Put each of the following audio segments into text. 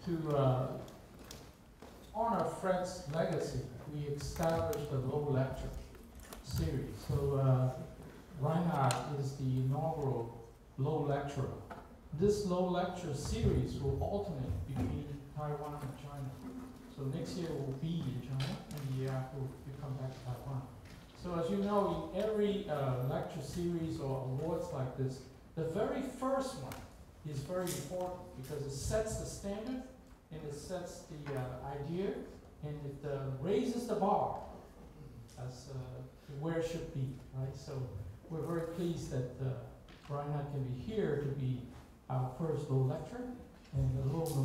to honor Fred's legacy, we established a low lecture series. So Reinhard is the inaugural low lecturer. This low lecture series will alternate between Taiwan and China. So next year will be in China, and the year after will come back to Taiwan. So as you know, in every lecture series or awards like this, the very first one is very important because it sets the standard, and it sets the idea, and it raises the bar as to where it should be, right? So we're very pleased that Reinhard can be here to be our first low lecture, and a little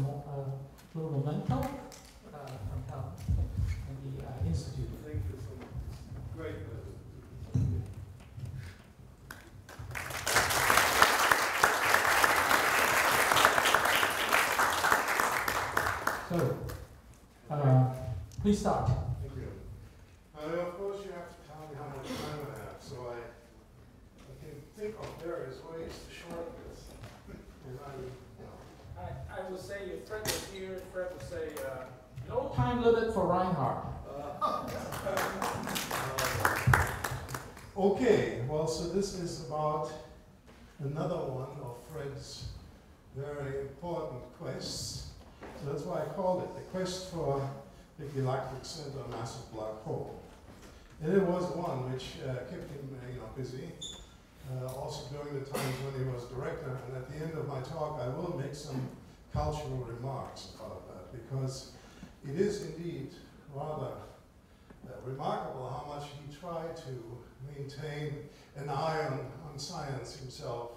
memento from Helen and the Institute. Thank you so much. Great. So, please start. Thank you. Of course, you have to tell me how much time I have, so I can think of various ways to shorten this. And I will say if Fred was here, Fred would say, no time limit for Reinhard. Okay, well, so this is about another one of Fred's very important quests. So that's why I called it the quest for the Galactic Center Massive Black Hole. And it was one which kept him busy, also during the times when he was director. And at the end of my talk, I will make some cultural remarks about that, because it is indeed rather remarkable how much he tried to maintain an eye on science himself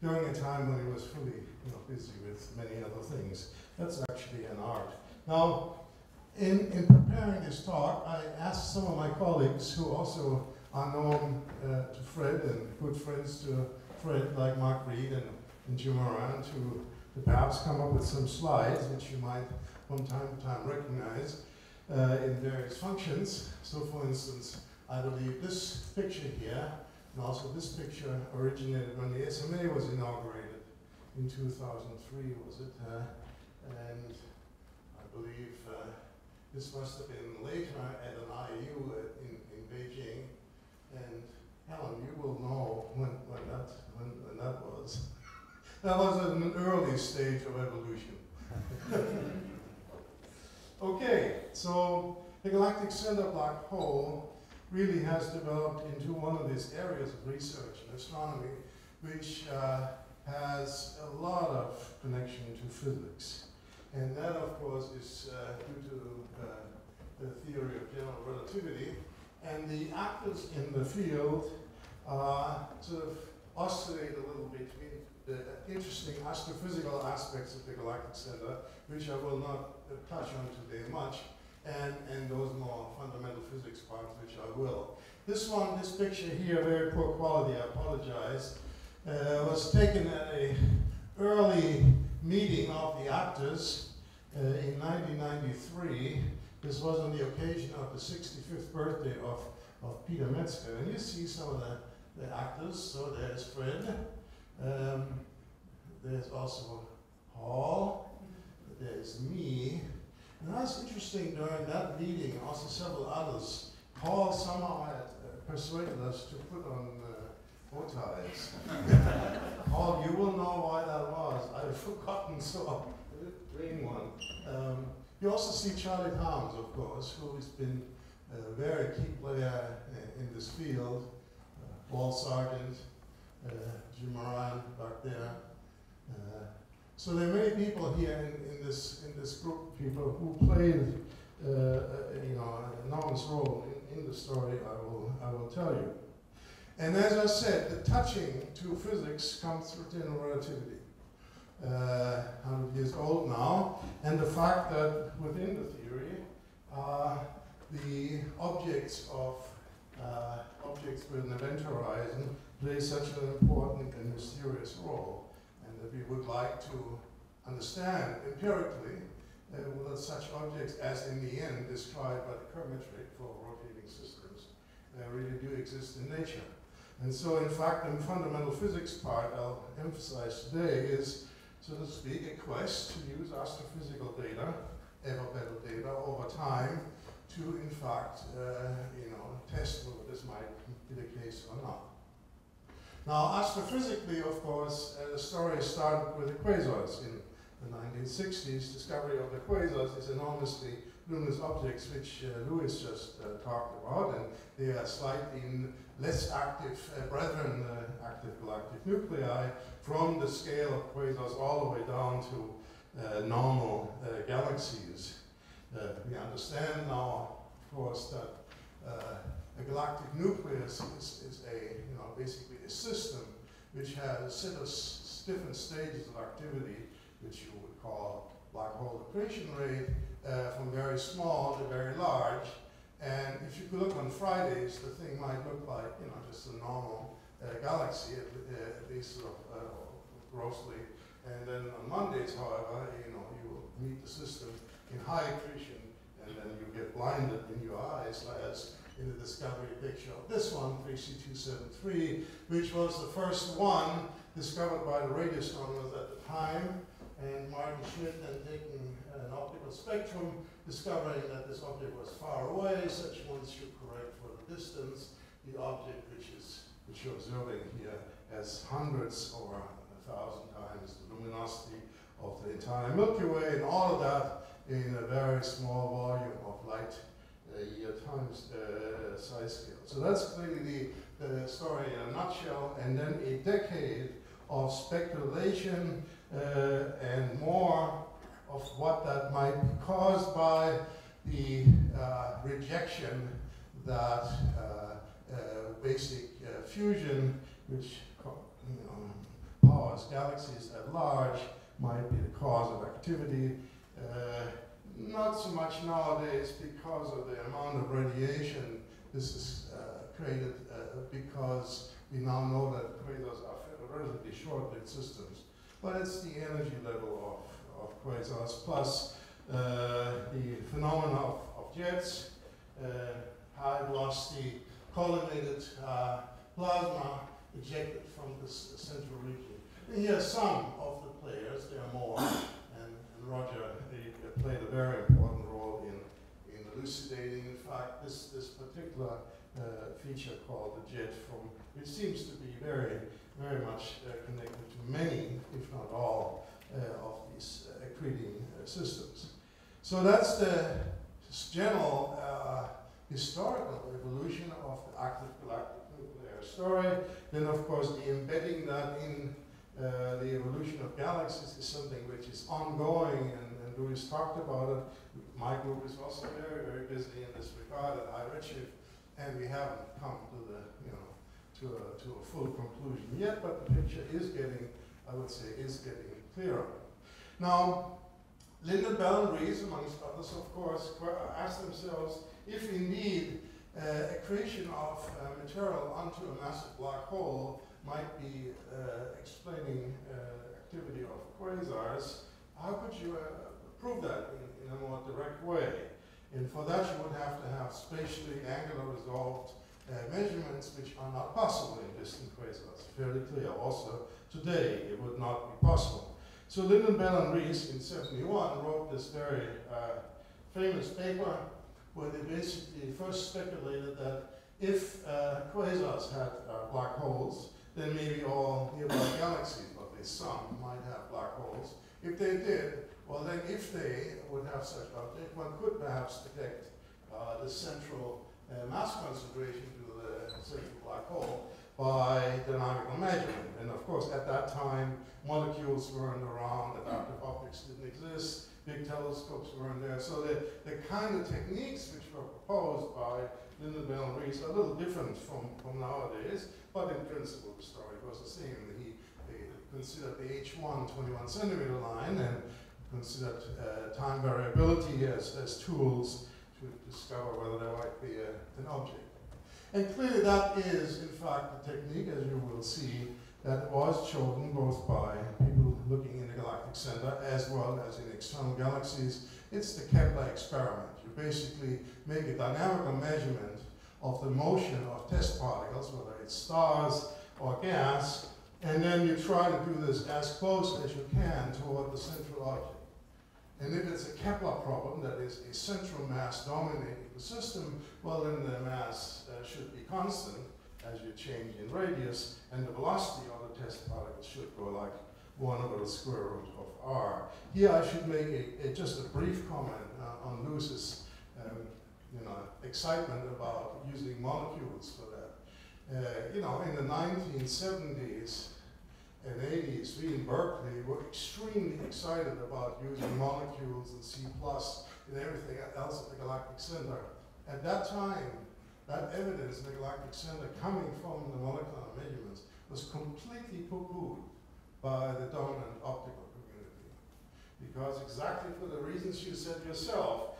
during a time when he was fully busy with many other things. That's actually an art. Now, in preparing this talk, I asked some of my colleagues who also are known to Fred and good friends to Fred, like Mark Reed and Jim Moran, to perhaps come up with some slides which you might from time to time recognize in various functions. So for instance, I believe this picture here, and also this picture originated when the SMA was inaugurated in 2003, was it? And I believe this must have been later at an IU in Beijing. And Helen, you will know when that was. That was at an early stage of evolution. Okay, so the Galactic Center Black Hole really has developed into one of these areas of research in astronomy, which has a lot of connection to physics. And that, of course, is due to the theory of general relativity. And the actors in the field sort of oscillate a little between the interesting astrophysical aspects of the Galactic Center, which I will not touch on today much, and those more fundamental physics parts, which I will. This picture here, very poor quality, I apologize, was taken at an early meeting of the actors in 1993. This was on the occasion of the 65th birthday of Peter Metzger. And you see some of the actors. So there's Fred. There's also Hall. There's me. And that's interesting, during that meeting, also several others. Hall somehow had persuaded us to put on bow ties. Hall, you will know why that was. I've forgotten, so I did bring one. You also see Charlie Harms, of course, who has been a very key player in this field. Walt Sargent, Jim Moran back there. So there are many people here in this group of people who played an enormous role in the story I will tell you. And as I said, the touching to physics comes through general relativity. 100 years old now, and the fact that within the theory, the objects with an event horizon play such an important and mysterious role, and that we would like to understand empirically whether such objects, as in the end described by the Kerr metric for rotating systems, really do exist in nature. And so, in fact, the fundamental physics part I'll emphasize today is, so to speak, a quest to use astrophysical fact, test whether this might be the case or not. Now, astrophysically, of course, the story started with the quasars in the 1960s. Discovery of the quasars is enormously luminous objects, which Louis just talked about, and they are slightly less active brethren, active galactic nuclei, from the scale of quasars all the way down to normal galaxies. We understand now, of course, that a galactic nucleus is basically a system which has different stages of activity, which you would call black hole accretion rate, from very small to very large. And if you could look on Fridays, the thing might look like just a normal galaxy, at least sort of grossly. And then on Mondays, however, you will meet the system in high accretion, and then you get blinded in your eyes, as in the discovery picture of this one, 3C273, which was the first one discovered by the radio astronomers at the time, and Martin Schmidt then taking an optical spectrum, discovering that this object was far away, such ones should correct for the distance. The object which you're observing here has hundreds or 1,000 times the luminosity of the entire Milky Way, and all of that in a very small volume of light year times size scale. So that's clearly the story in a nutshell, and then a decade of speculation and more of what that might be caused by the rejection that basic fusion, which powers galaxies at large, might be the cause of activity. Not so much nowadays because of the amount of radiation. This is created because we now know that quasars are relatively short-lived systems. But it's the energy level of quasars, plus the phenomena of jets, high velocity, collimated plasma ejected from this central region. And here are some of the players, there are more, and Roger played a very important role in elucidating, in fact, this particular feature called the jet, which seems to be very, very much connected to many, if not all, of these accreting systems. So that's the general historical evolution of the active galactic nuclear story. Then, of course, the embedding that in the evolution of galaxies is something which is ongoing, and Louis talked about it. My group is also very, very busy in this regard at high redshift, and we haven't come to to a full conclusion yet, but the picture is getting, I would say, clearer. Now, Lyndon, Bell, and Rees, amongst others, of course, asked themselves if indeed accretion of material onto a massive black hole might be explaining activity of quasars. How could you prove that in a more direct way? And for that, you would have to have spatially angular resolved measurements, which are not possible in distant quasars. Fairly clear. Also, today, it would not be possible. So Lyndon, Bell, and Rees in '71 wrote this very famous paper where they basically first speculated that if quasars had black holes, then maybe all nearby galaxies, or at least some, might have black holes. If they did, well then if they would have such object, one could perhaps detect the central mass concentration to the central black hole by dynamical measurement. And of course, at that time, molecules weren't around, adaptive optics didn't exist, big telescopes weren't there. So the kind of techniques which were proposed by Lyndon, Bell, and Rees are a little different from nowadays, but in principle the story was the same. They considered the H1 21 centimeter line and considered time variability as tools to discover whether there might be an object. And clearly that is, in fact, the technique, as you will see, that was chosen both by people looking in the galactic center as well as in external galaxies. It's the Kepler experiment. You basically make a dynamical measurement of the motion of test particles, whether it's stars or gas, and then you try to do this as close as you can toward the central object. And if it's a Kepler problem, that is a central mass dominating the system, well then the mass should be constant as you change in radius, and the velocity of the test particles should go like 1 over the square root of r. Here I should make just a brief comment on Luce's excitement about using molecules for that. In the 1970s and 80s, we in Berkeley were extremely excited about using molecules and C+ and everything else at the Galactic Center. At that time, that evidence in the Galactic Center coming from the molecular measurements was completely poo-pooed by the dominant optical community. Because exactly for the reasons you said yourself,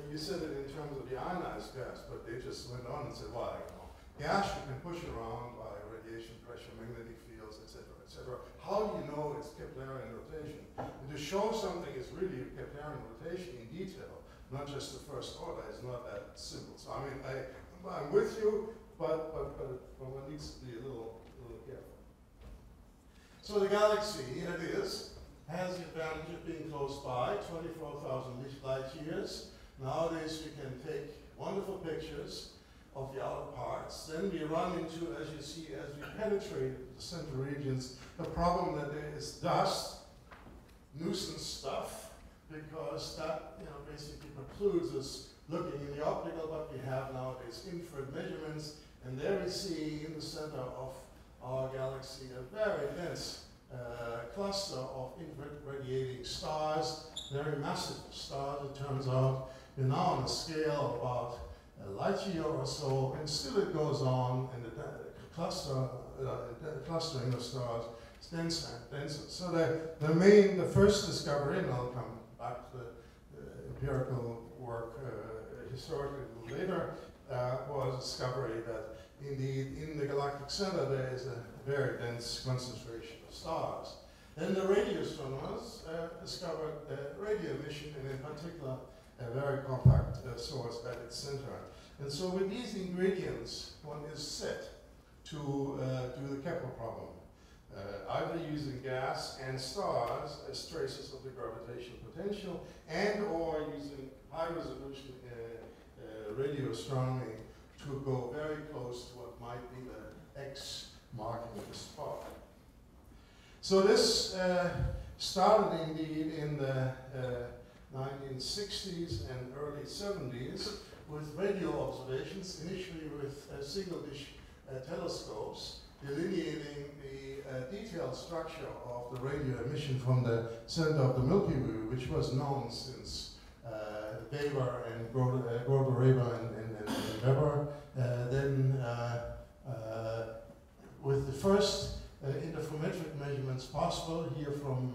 you said it in terms of the ionized gas, but they just went on and said, well, gas you can push around by radiation pressure, magnetic fields, etc., etc. How do you know it's Keplerian rotation? And to show something is really Keplerian rotation in detail, not just the first order, is not that simple. So I mean, I'm with you, but one needs to be a little careful. So the galaxy, here it is, has the advantage of being close by, 24,000 light years. Nowadays we can take wonderful pictures of the outer parts. Then we run into, as you see, as we penetrate the central regions, the problem that there is dust, nuisance stuff, because that basically precludes us looking in the optical, but we have nowadays infrared measurements, and there we see in the center of our galaxy a very dense cluster of infrared radiating stars, very massive stars, it turns out. We're now on a scale of about a light year or so, and still it goes on, and the clustering of stars is denser and denser. So the first discovery, and I'll come back to the empirical work historically a little later, was a discovery that indeed in the galactic center there is a very dense concentration of stars. Then the radio astronomers discovered radio emission, and in particular a very compact source at its center. And so with these ingredients, one is set to do the Kepler problem, either using gas and stars as traces of the gravitational potential, and or using high resolution radio astronomy to go very close to what might be the X marking the spot. So this started indeed in the 1960s and early 70s with radio observations, initially with single dish telescopes, delineating the detailed structure of the radio emission from the center of the Milky Way, which was known since Weber and Grover-Reber and Weber. Then with the first interferometric measurements possible here from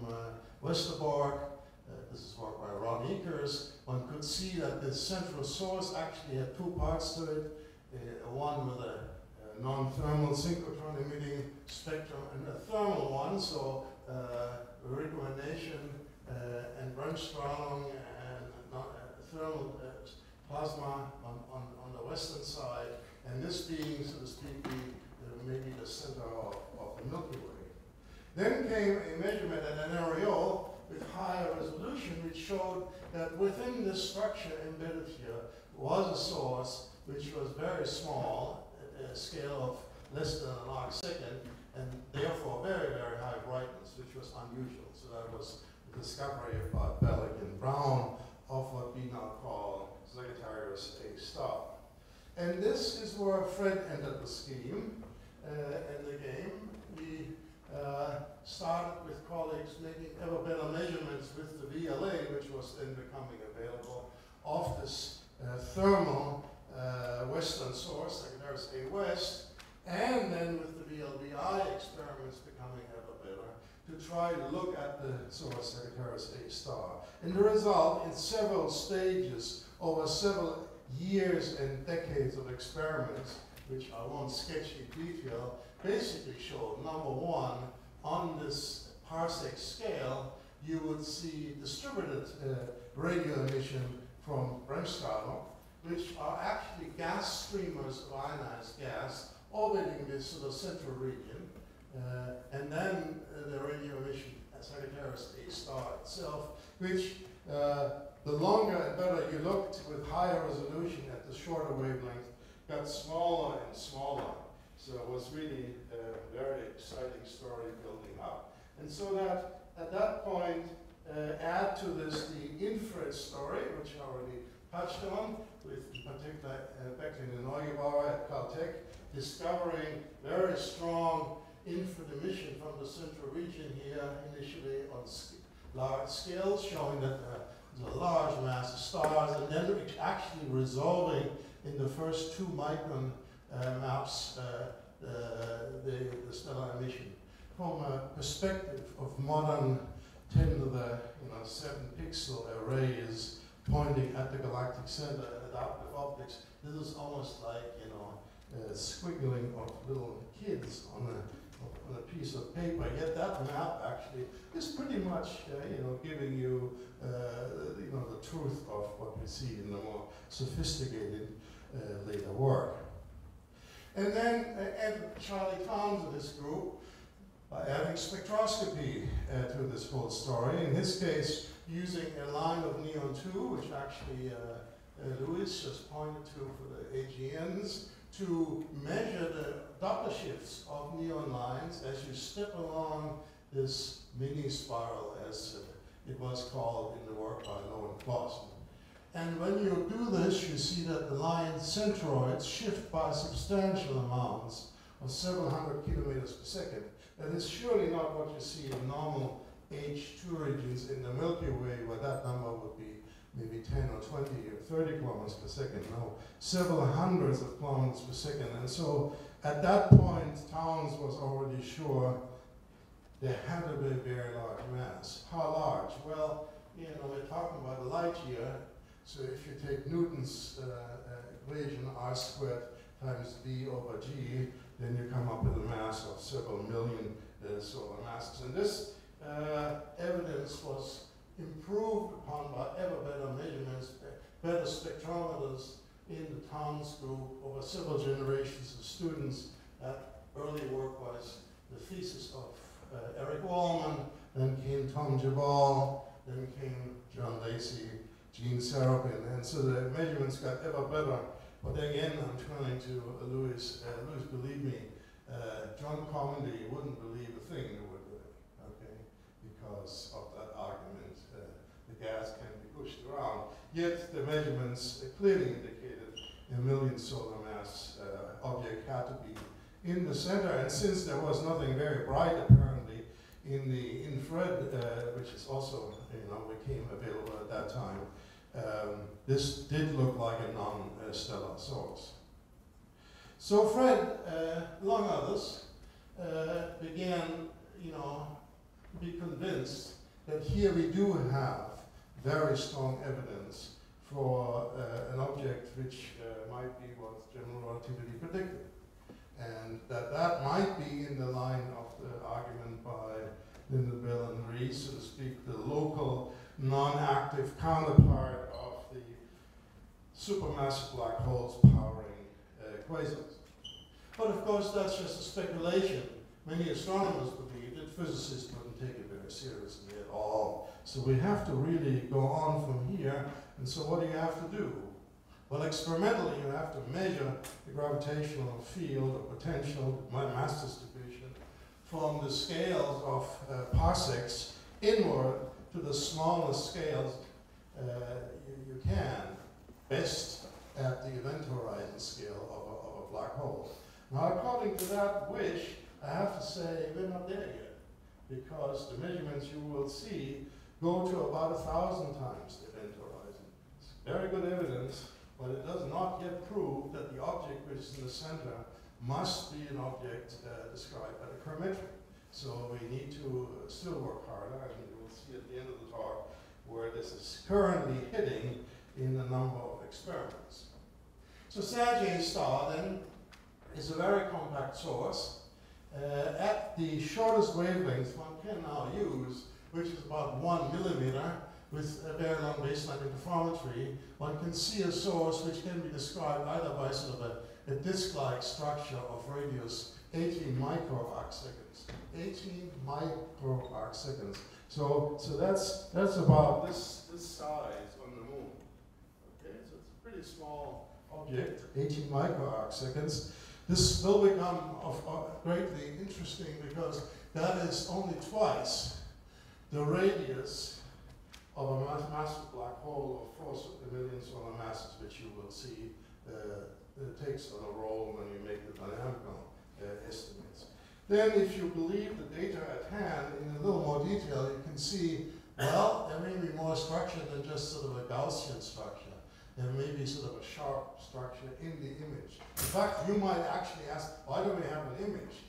Westerbork, this is work by Ron Eakers, one could see that the central source actually had two parts to it, one with a non-thermal synchrotron emitting spectrum and a thermal one, so recombination and Bremsstrahlung and thermal plasma on the western side, and this being, so to speak, maybe the center of the Milky Way. Then came a measurement at an NREO with higher resolution, which showed that within this structure embedded here was a source which was very small, at a scale of less than an arcsecond, and therefore very, very high brightness, which was unusual. So that was the discovery by Bellick and Brown of what we now call Sagittarius A star. And this is where Fred entered the scheme and the game. We started with colleagues making ever better measurements with the VLA, which was then becoming available, of this thermal western source, Sagittarius A West, and then with the VLBI experiments becoming ever better, to try to look at the source Sagittarius A star. And the result, in several stages, over several years and decades of experiments, which I won't sketch in detail, basically showed, number one, on this parsec scale, you would see distributed radio emission from Bremsstrahlung, which are actually gas streamers of ionized gas orbiting this sort of central region, and then the radio emission at Sagittarius A star itself, which The longer and better you looked with higher resolution at the shorter wavelength, got smaller and smaller. So it was really a very exciting story building up. And so that at that point, add to this the infrared story, which I already touched on, with in particular Becklin and Neugebauer at Caltech, discovering very strong infrared emission from the central region here, initially on large scales, showing that there's a large mass of stars, and then actually resolving in the first 2 micron maps the stellar emission. From a perspective of modern 10 to the 7 pixel arrays pointing at the galactic center and adaptive optics, this is almost like squiggling of little kids on a piece of paper. Yet that map actually is pretty much giving you the truth of what we see in the more sophisticated later work. And then Charlie Towns and his group by adding spectroscopy to this whole story. In his case, using a line of neon 2, which actually Louis just pointed to for the AGNs, to measure the Doppler shifts of neon lines as you step along this mini spiral, as it was called in the work by Lowen Clausen. And when you do this, you see that the line centroids shift by substantial amounts of several hundred kilometers per second. That is surely not what you see in normal H2 regions in the Milky Way, where that number would be maybe 10 or 20 or 30 kilometers per second. No, several hundreds of kilometers per second. And so at that point, Towns was already sure there had to be a very large mass. How large? Well, we're talking about a light year. So if you take Newton's equation, r squared times v over g, then you come up with a mass of several million solar masses. And this evidence was improved upon by ever better measurements, better spectrometers in the Towns group over several generations of students. That early work was the thesis of Eric Wallman, then came Tom Jabal, then came John Lacey, Gene Sarapin, and so the measurements got ever better. But again, I'm turning to Louis. Louis, believe me, John Comedy wouldn't believe a thing you were doing, okay? Because of that argument, the gas can be pushed around. Yet the measurements clearly indicated a million solar mass object had to be in the center. And since there was nothing very bright apparently in the infrared, which is also became available at that time, this did look like a non-stellar source. So Fred, among others, began, to be convinced that here we do have very strong evidence for an object which might be what general relativity predicted, and that might be in the line of the argument by Lindell and Rees, so to speak, the local non-active counterpart of the supermassive black holes powering quasars. But of course, that's just a speculation. Many astronomers believed it. Physicists wouldn't take it very seriously at all. So we have to really go on from here. And so what do you have to do? Well, experimentally, you have to measure the gravitational field or potential mass distribution from the scales of parsecs inward to the smallest scales you can, best at the event horizon scale of a black hole. Now, according to that wish, I have to say we're not there yet, because the measurements you will see go to about 1,000 times the event horizon. It's very good evidence, but it does not yet prove that the object which is in the center must be an object described by the chronometric. So we need to still work harder, and you will see at the end of the talk where this is currently hitting in a number of experiments. So Sergei star then is a very compact source. At the shortest wavelength one can now use, which is about 1 millimeter, with a very long baseline interferometry, one can see a source which can be described either by sort of a disk-like structure of radius 18 microarc seconds. 18 microarc seconds. So that's about this size on the moon. Okay, so it's a pretty small object, 18 microarcseconds. This will become greatly interesting because that is only twice the radius of a massive black hole of 4 million solar masses, which you will see takes on a role when you make the dynamical estimates. Then, if you believe the data at hand in a little more detail, you can see, well, there may be more structure than just sort of a Gaussian structure. There may be sort of a sharp structure in the image. In fact, you might actually ask, why do we have an image?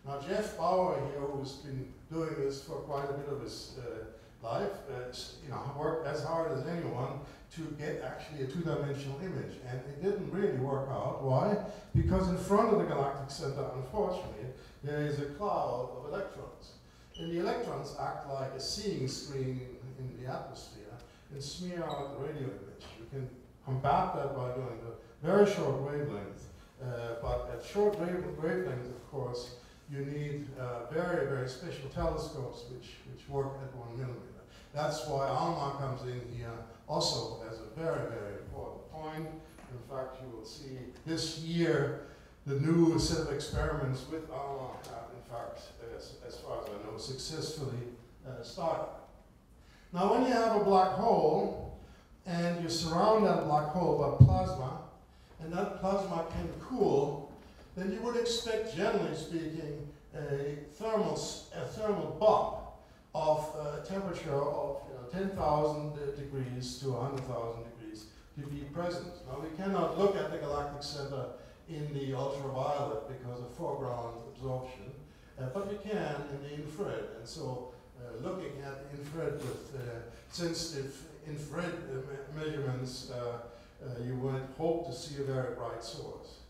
Now, Jeff Bauer here, who's been doing this for quite a bit of his life, worked as hard as anyone to get actually a two-dimensional image, and it didn't really work out. Why? Because in front of the galactic center, unfortunately, there is a cloud of electrons. And the electrons act like a seeing screen in the atmosphere and smear out the radio image. You can combat that by doing the very short wavelength, but at short wavelengths, of course, you need very, very special telescopes which work at 1 millimeter. That's why ALMA comes in here also as a very, very important point. In fact, you will see this year the new set of experiments with ALMA have, in fact, as far as I know, successfully started. Now, when you have a black hole and you surround that black hole by plasma, and that plasma can cool, then you would expect, generally speaking, a thermal bump of temperature of 10,000 degrees to 100,000 degrees to be present. Now, we cannot look at the galactic center in the ultraviolet because of foreground absorption, but we can in the infrared. And so looking at the infrared with sensitive infrared measurements, you would hope to see a very bright source.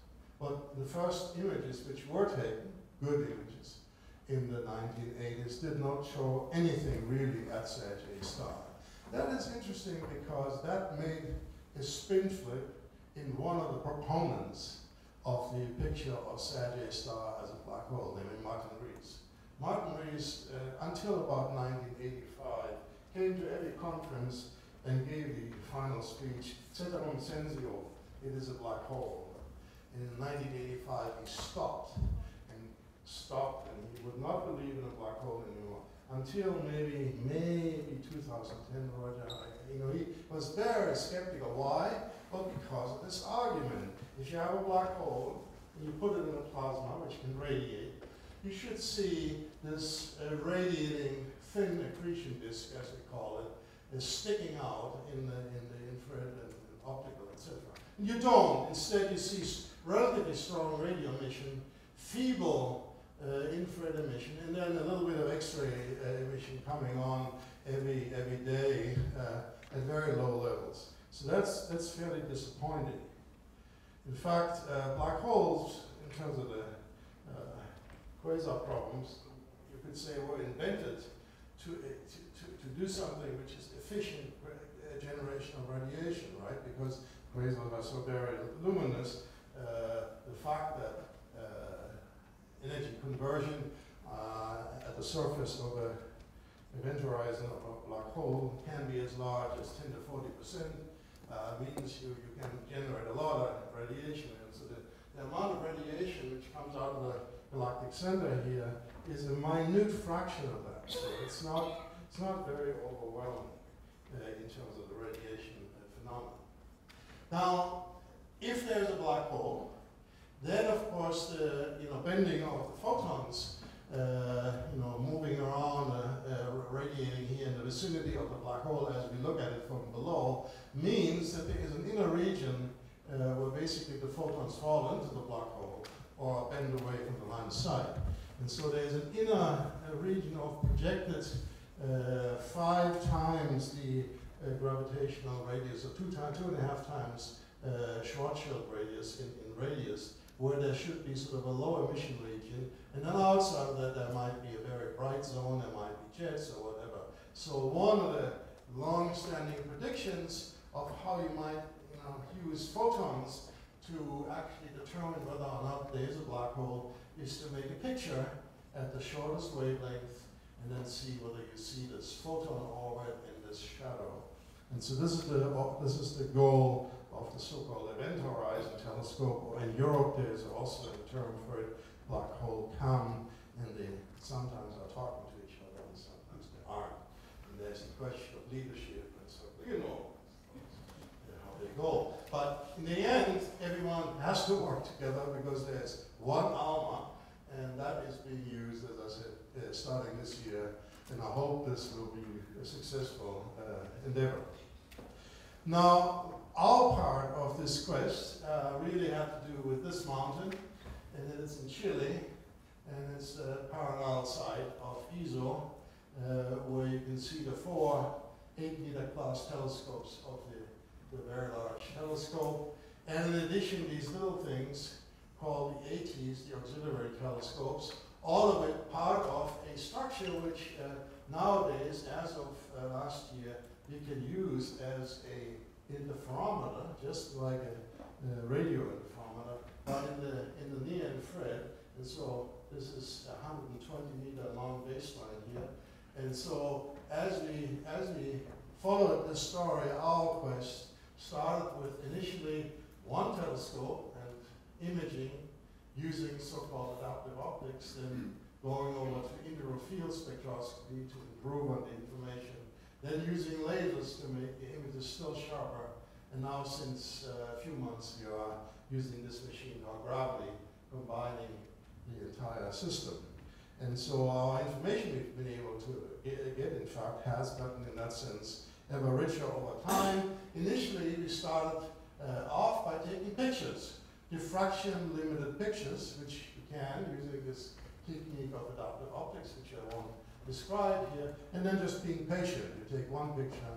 But the first images which were taken, good images, in the 1980s did not show anything really at ASIAA star. That is interesting because that made a spin flip in one of the proponents of the picture of ASIAA star as a black hole, named Martin Rees. Martin Rees, until about 1985, came to every conference and gave the final speech, Ceterum censeo, it is a black hole. And in 1985, he stopped, and he would not believe in a black hole anymore until maybe 2010, Roger. He was very skeptical. Why? Well, because of this argument. If you have a black hole and you put it in a plasma, which can radiate, you should see this radiating thin accretion disk, as we call it, is sticking out in the infrared and optical, etc. And you don't. Instead, you see relatively strong radio emission, feeble infrared emission, and then a little bit of X-ray emission coming on every day at very low levels. So that's fairly disappointing. In fact, black holes, in terms of the quasar problems, you could say were invented to do something which is efficient generation of radiation, right? Because quasars are so very luminous, the fact that energy conversion at the surface of a event horizon of a black hole can be as large as 10 to 40%, means you can generate a lot of radiation. And so the amount of radiation which comes out of the galactic center here is a minute fraction of that. So it's not very overwhelming in terms of the radiation phenomenon. Now, if there's a black hole, then of course the bending of the photons, moving around, radiating here in the vicinity of the black hole as we look at it from below, means that there is an inner region where basically the photons fall into the black hole or bend away from the line of sight. And so there's an inner region of projected 5 times the gravitational radius, or 2.5 times Schwarzschild radius in radius, where there should be sort of a low emission region, and then outside of that there might be a very bright zone, there might be jets or whatever. So one of the long-standing predictions of how you might use photons to actually determine whether or not there is a black hole is to make a picture at the shortest wavelength and then see whether you see this photon orbit and this shadow. And so this is the goal of the so-called Event Horizon Telescope. In Europe, there's also a term for it, black hole CAM, and they sometimes are talking to each other, and sometimes they aren't. And there's a question of leadership, and so you know how they go. But in the end, everyone has to work together because there's one ALMA, and that is being used, as I said, starting this year. And I hope this will be a successful endeavor. Now, our part of this quest really had to do with this mountain, and it's in Chile, and it's a parallel site of ESO, where you can see the 4 8-meter class telescopes of the very large telescope. And in addition, these little things called the ATs, the auxiliary telescopes, all of it part of a structure which nowadays, as of last year, you can use as a interferometer, just like a radio interferometer, but in the near infrared. And so this is a 120-meter long baseline here. And so as we followed this story, our quest started with initially one telescope and imaging using so-called adaptive optics, then going over to integral field spectroscopy to improve on the information, then using lasers to make the images still sharper, and now since a few months we are using this machine called Gravity, combining the entire system. And so our information we've been able to get in fact, has gotten, in that sense, ever richer over time. Initially, we started off by taking pictures, diffraction-limited pictures, which you can using this technique of adaptive optics, which I won't describe here, and then just being patient. You take one picture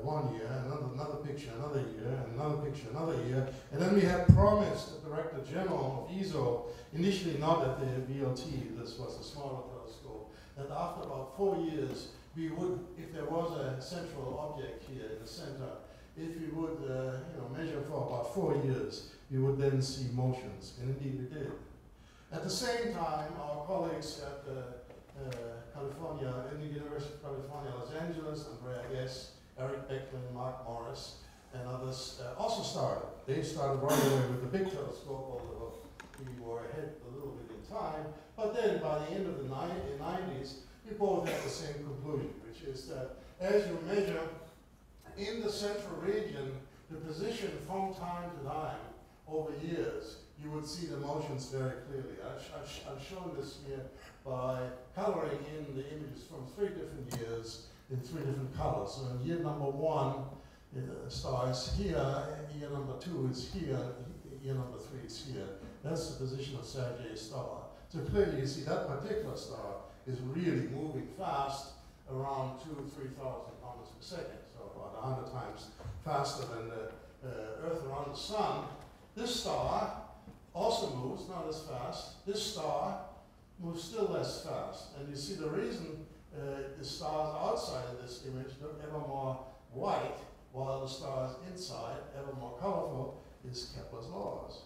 1 year, another picture another year, and another picture another year, and then we had promised the Director General of ESO, initially not at the VLT, this was a smaller telescope, that after about 4 years, we would, if there was a central object here in the center, if we would measure for about 4 years, we would then see motions, and indeed we did. At the same time, our colleagues at California, in the University of California, Los Angeles, Andrea Guess, Eric Beckman, Mark Morris, and others also started. They started right away with the big telescope, although we were ahead a little bit in time. But then by the end of the 90s, we both had the same conclusion, which is that as you measure in the central region, the position from time to time over years, you would see the motions very clearly. I've shown this here by coloring in the images from 3 different years in 3 different colors. So in year number 1, the star is here, year number 2 is here, year number 3 is here. That's the position of Sergei's star. So clearly you see that particular star is really moving fast, around 2,000 to 3,000 kilometers per second, so about 100 times faster than the Earth around the Sun. This star also moves, not as fast. This star moves still less fast. And you see the reason the stars outside of this image look ever more white, while the stars inside, ever more colorful, is Kepler's laws.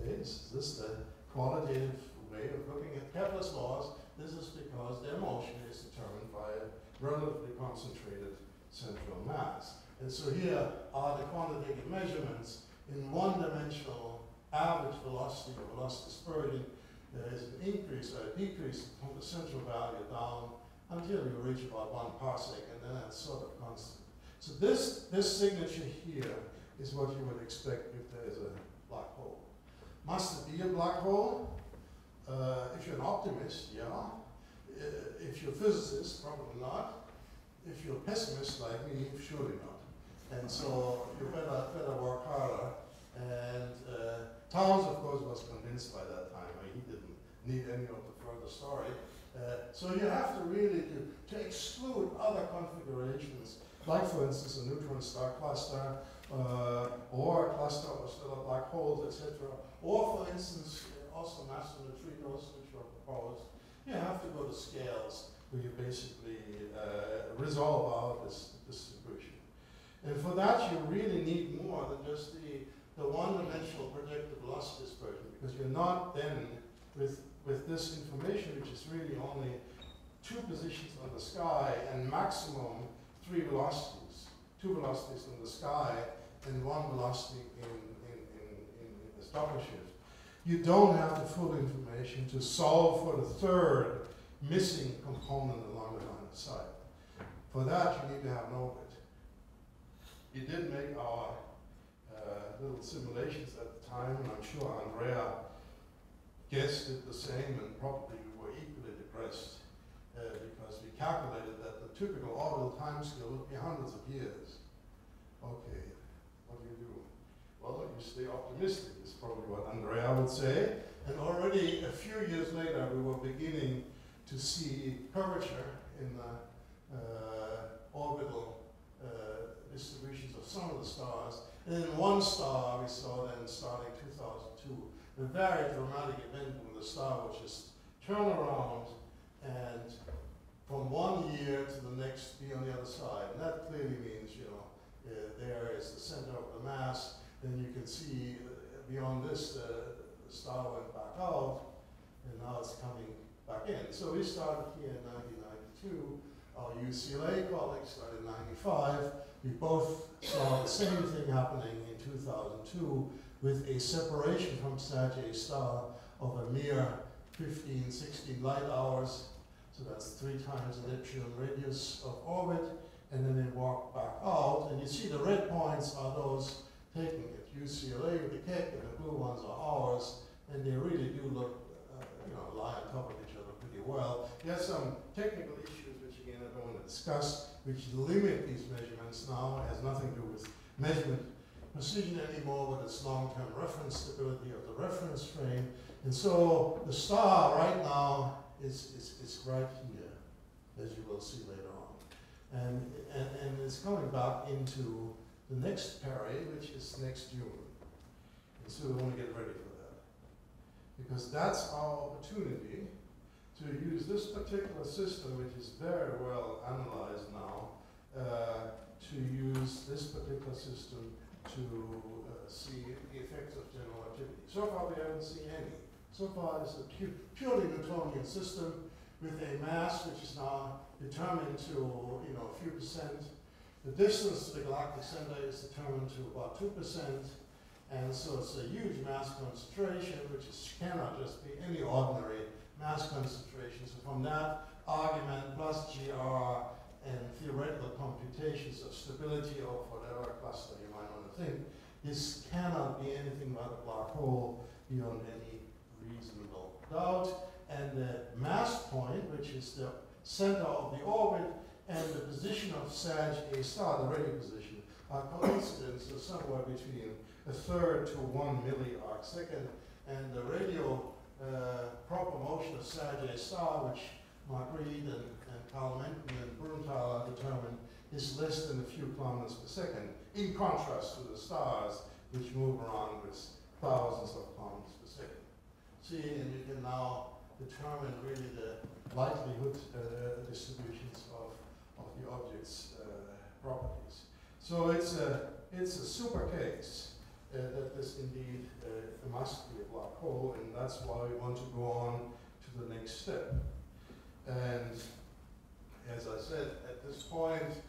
Okay, is this the qualitative way of looking at Kepler's laws? This is because their motion is determined by a relatively concentrated central mass. And so here are the quantitative measurements in one-dimensional average velocity or velocity dispersion. There is an increase or a decrease from the central value down until you reach about 1 parsec, and then it's sort of constant. So this signature here is what you would expect if there is a black hole. Must it be a black hole? If you're an optimist, yeah. If you're a physicist, probably not. If you're a pessimist like me, surely not. And so you better work harder. And Towns, of course, was convinced by that time. He didn't need any of the further story. So you have to really to exclude other configurations, like for instance a neutron star cluster, or a cluster of stellar black holes, etc. Or for instance, also massive neutrinos, which were proposed. You have to go to scales where you basically resolve out this distribution. And for that, you really need more than just the one-dimensional projected velocity dispersion, because you're not then with this information, which is really only 2 positions on the sky and maximum 3 velocities. 2 velocities in the sky and 1 velocity in the Doppler shift. You don't have the full information to solve for the 3rd missing component along the line of sight. For that, you need to have an orbit. We did make our little simulations at the time, and I'm sure Andrea guessed it the same, and probably we were equally depressed because we calculated that the typical orbital timescale would be hundreds of years. Okay, what do? Well, you stay optimistic, is probably what Andrea would say. And already a few years later, we were beginning to see curvature in the orbital distributions of some of the stars. And in one star, we saw then starting 2002, a very dramatic event when the star would just turn around and from one year to the next be on the other side. And that clearly means, you know, there is the center of the mass. Then you can see beyond this, the star went back out, and now it's coming back in. So we started here in 1992. Our UCLA colleagues started in 95. We both saw the same thing happening in 2002 with a separation from Sagittarius star of a mere 15, 16 light hours. So that's 3 times the Neptune radius of orbit. And then they walk back out. And you see the red points are those taking it. UCLA with the cake, and the blue ones are ours. And they really do look, lie on top of each other pretty well. There's some technical issues, which again I don't want to discuss, which limit these measurements now. It has nothing to do with measurement precision anymore, but it's long-term reference stability of the reference frame. And so the star right now is right here, as you will see later on. And it's coming back into the next period, which is next June. And so we want to get ready for that. Because that's our opportunity to use this particular system, which is very well analyzed now, to use this particular system to see the effects of general relativity. So far we haven't seen any. So far it's a purely Newtonian system with a mass which is now determined to a few percent. The distance to the galactic center is determined to about 2%. And so it's a huge mass concentration, which cannot just be any ordinary mass concentration. So from that argument plus GR and theoretical computations of stability of whatever cluster you might want to think, this cannot be anything but a black hole beyond any reasonable doubt. And the mass point, which is the center of the orbit, and the position of ASIAA star, the radio position, are coincidences somewhere between 1/3 to 1 milliarc second. And the radial proper motion of ASIAA star, which Mark Reed and Carl Mencken and Brunnthaler determined, is less than a few kilometers per second, in contrast to the stars, which move around with thousands of kilometers per second. See, and you can now determine really the likelihood distributions of the object's properties. So it's a super case that this indeed must be a black hole, and that's why we want to go on to the next step. And as I said, at this point,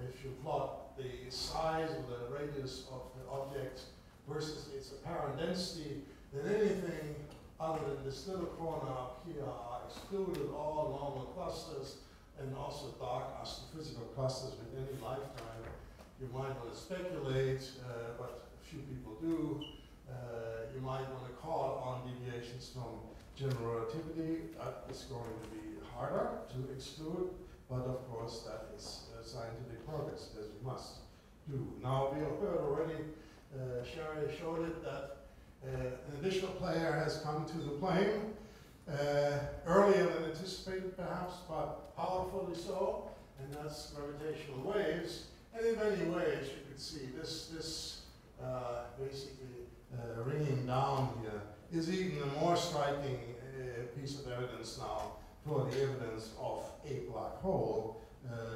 if you plot the size of the radius of the object versus its apparent density, then anything other than this little corner up here are excluded, all normal clusters, and also dark astrophysical clusters with any lifetime. You might want to speculate, but few people do. You might want to call on deviations from general relativity. That is going to be harder to exclude, but of course that is scientific progress, as we must do. Now we have heard already, Sherry showed it, that an additional player has come to the plane, earlier than anticipated perhaps, but powerfully so, and that's gravitational waves. And in many ways you could see this basically ringing down here is even a more striking piece of evidence now for the evidence of a black hole,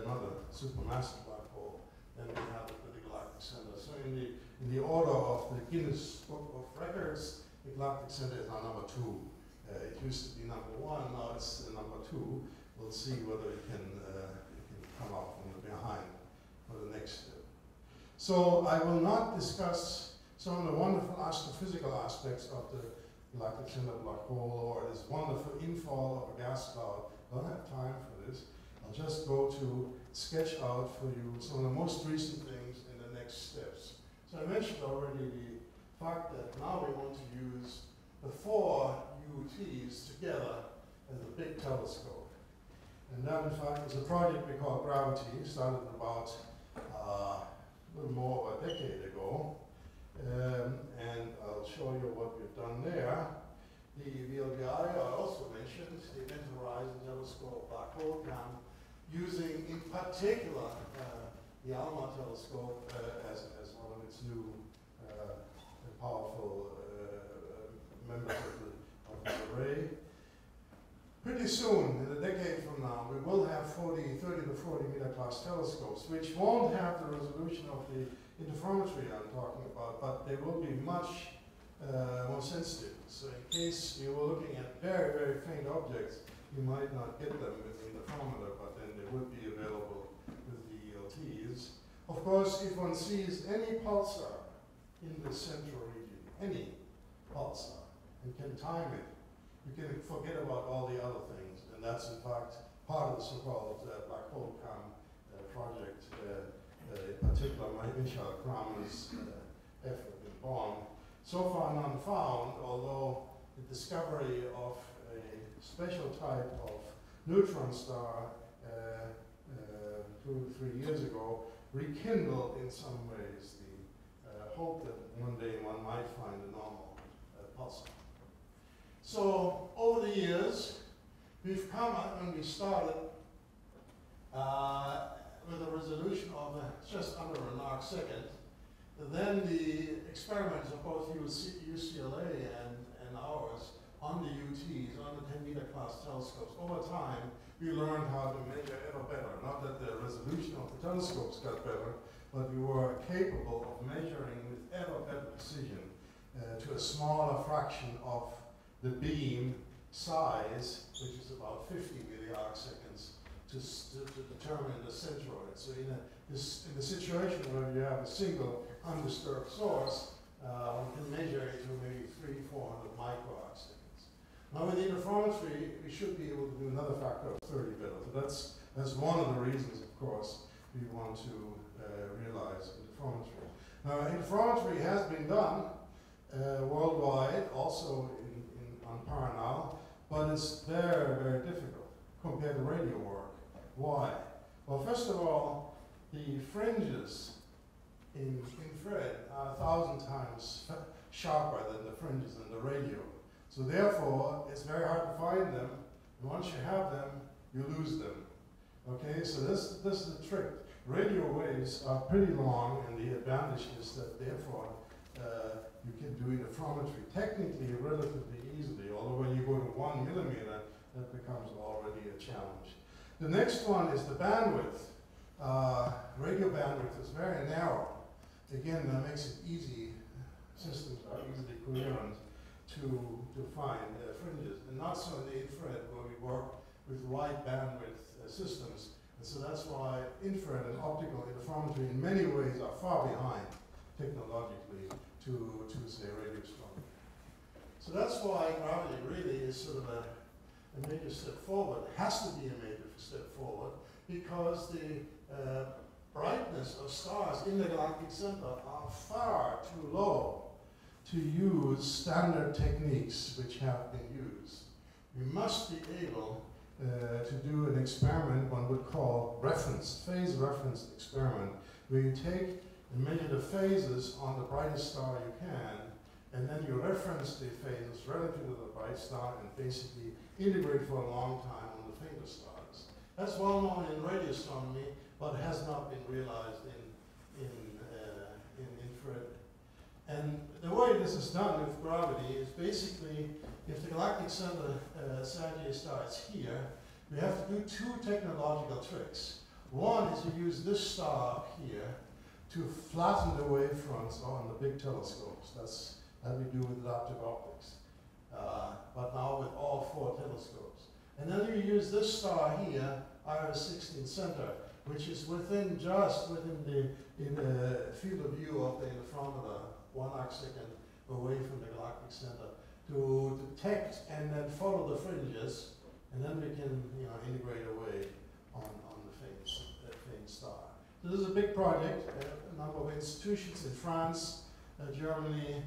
not a supermassive black hole, than we have at the Galactic Center. So in the order of the Guinness Book of Records, the Galactic Center is now number 2. It used to be number 1, now it's number 2. we'll see whether it can come up from the behind for the next step. So I will not discuss some of the wonderful astrophysical aspects of the galactic center black hole or this wonderful infall of a gas cloud. I don't have time for this. I'll just go to sketch out for you some of the most recent things in the next steps. So I mentioned already the fact that now we want to use the 4 UTs together as a big telescope. And that, in fact, is a project we call Gravity, started about a little more of a decade ago. And I'll show you what we've done there. The VLBI I also mentioned, the Event Horizon Telescope Black Hole Cam, using in particular the ALMA telescope as one of its new powerful members of the array. Pretty soon, in a decade from now, we will have 30 to 40 meter class telescopes, which won't have the resolution of the interferometry I'm talking about, but they will be much more sensitive. So in case you were looking at very, very faint objects, you might not get them with the interferometer, but then they would be available with the ELTs. Of course, if one sees any pulsar in the central region, any pulsar, and can time it, you can forget about all the other things. And that's, in fact, part of the so-called Black Hole Cam project, in particular, Michael Kramer's effort in Bonn. So far none found, although the discovery of a special type of neutron star 2 to 3 years ago rekindled in some ways the hope that one day one might find a normal pulsar. So over the years, we've come up and we started with a resolution of just under an arcsecond. Then the experiments of both UCLA and ours on the UTs, on the 10 meter class telescopes, over time we learned how to measure ever better. Not that the resolution of the telescopes got better, but we were capable of measuring with ever better precision to a smaller fraction of the beam size, which is about 50 milliarcseconds, to determine the centroid. So in the situation where you have a single undisturbed source, one can measure it to maybe 300-400 microarcseconds. Now with the interferometry, we should be able to do another factor of 30 better. So that's one of the reasons, of course, we want to realize interferometry. Now interferometry has been done worldwide, also on Paranal, but it's very, very difficult compared to radio work. Why? Well, first of all, the fringes in infrared are 1,000 times sharper than the fringes in the radio. So therefore, it's very hard to find them. And once you have them, you lose them. Okay, so this is the trick. Radio waves are pretty long, and the advantage is that therefore you can do interferometry technically relatively easily, although when you go to 1 millimeter, that becomes already a challenge. The next one is the bandwidth. Radio bandwidth is very narrow. Again, that makes it easy. Systems are easily coherent to find fringes, and not so in the infrared where we work with wide bandwidth systems. And so that's why infrared and optical interferometry in many ways are far behind technologically to say radio astronomy. So that's why gravity really is sort of a major step forward. It has to be a major step forward because the brightness of stars in the galactic center are far too low to use standard techniques which have been used. We must be able to do an experiment one would call phase reference experiment, where you take and measure the phases on the brightest star you can, and then you reference the phases relative to the bright star and basically integrate for a long time on the fainter stars. That's well known in radio astronomy, but has not been realized in infrared. And the way this is done with gravity is basically, if the galactic center ASIAA star is here, we have to do 2 technological tricks. One is to use this star up here to flatten the wavefronts on the big telescopes. That we do with adaptive optics, but now with all 4 telescopes. And then you use this star here, Iris 16 Center, which is just within the field of view of the interferometer, 1 arcsecond away from the galactic center, to detect and then follow the fringes, and then we can integrate away on the faint star. So this is a big project, a number of institutions in France, Germany,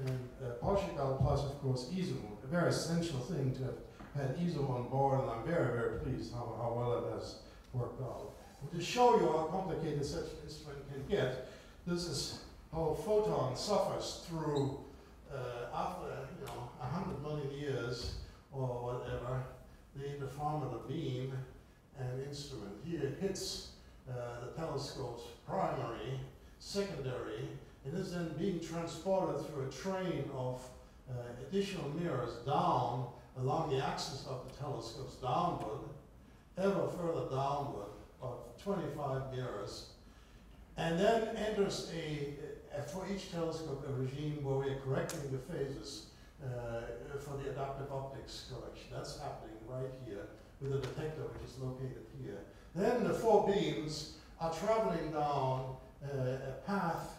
and Portugal, plus of course ESO, a very essential thing to have had ESO on board, and I'm very, very pleased how well it has worked out. And to show you how complicated such an instrument can get, this is how a photon suffers through, after 100 million years or whatever, the interferometer beam and instrument. Here it hits the telescope's primary, secondary, and is then being transported through a train of additional mirrors down along the axis of the telescopes downward, ever further downward, about 25 mirrors, and then enters for each telescope a regime where we are correcting the phases for the adaptive optics correction. That's happening right here with a detector which is located here. Then the 4 beams are traveling down a path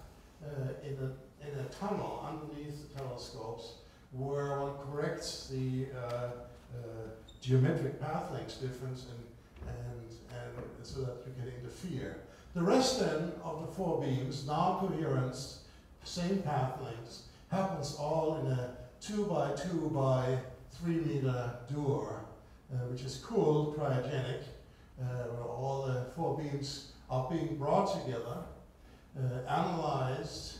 in a tunnel underneath the telescopes where one corrects the geometric path lengths difference and so that you can interfere. The rest then of the 4 beams, now coherence, same path lengths, happens all in a 2 by 2 by 3 meter door, which is cooled cryogenic, where all the 4 beams are being brought together, analyzed,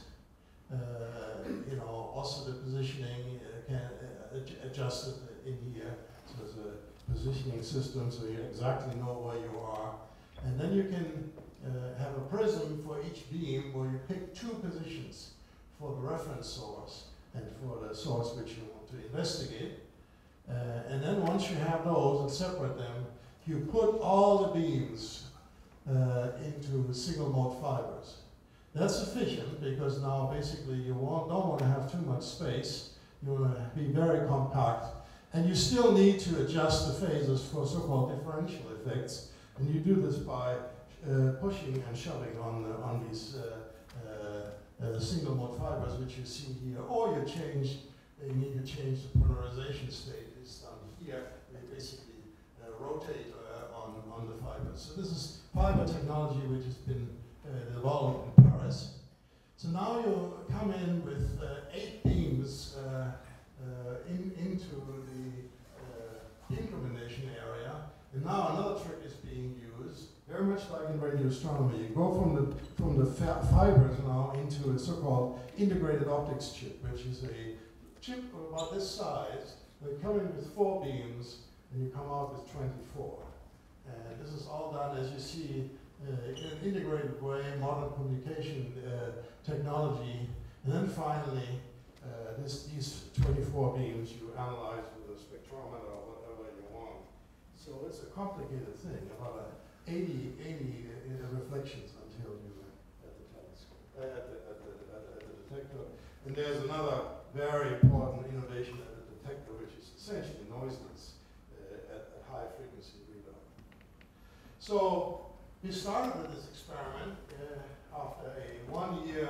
also the positioning adjusted in here. So there's a positioning system so you exactly know where you are. And then you can have a prism for each beam where you pick 2 positions for the reference source and for the source which you want to investigate. And then once you have those and separate them, you put all the beams into single mode fibers. That's sufficient because now basically you don't want to have too much space. You want to be very compact. And you still need to adjust the phases for so-called differential effects. And you do this by pushing and shoving on these single mode fibers, which you see here. Or you need to change the polarization state. It's down here. They basically rotate on the fibers. So this is fiber technology which has been developed in Paris. So now you come in with 8 beams into the incrementation area, and now another trick is being used, very much like in radio astronomy. You go from the fibers now into a so-called integrated optics chip, which is a chip about this size. They come in with 4 beams, and you come out with 24. And this is all done, as you see, in an integrated way, modern communication technology, and then finally, these 24 beams you analyze with a spectrometer or whatever you want. So it's a complicated thing, about 80 reflections until you at the telescope, at the detector. And there's another very important innovation at the detector, which is essentially noiseless at high frequency readout. So we started with this experiment after a 1-year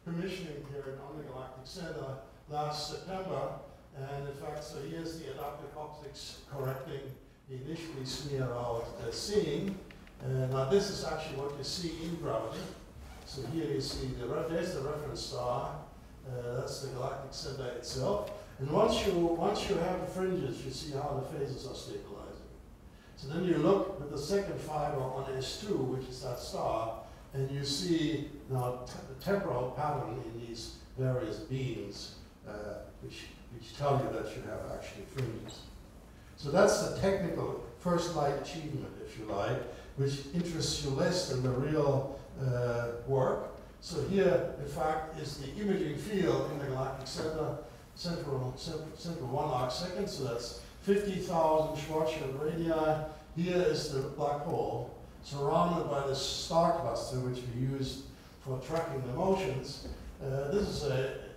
commissioning period on the Galactic Center last September. And in fact, so here's the adaptive optics correcting the initially smeared out seeing. Now this is actually what you see in gravity. So here you see there's the reference star. That's the Galactic Center itself. And once you have the fringes, you see how the phases are stabilizing. So then you look with the second fiber on S2, which is that star, and you see now the temporal pattern in these various beams, which tell you that you have actually fringes. So that's the technical first light achievement, if you like, which interests you less than the real work. So here, in fact, is the imaging field in the Galactic Center, central 1 arcsecond, so that's 50,000 Schwarzschild radii. Here is the black hole, surrounded by this star cluster, which we use for tracking the motions. This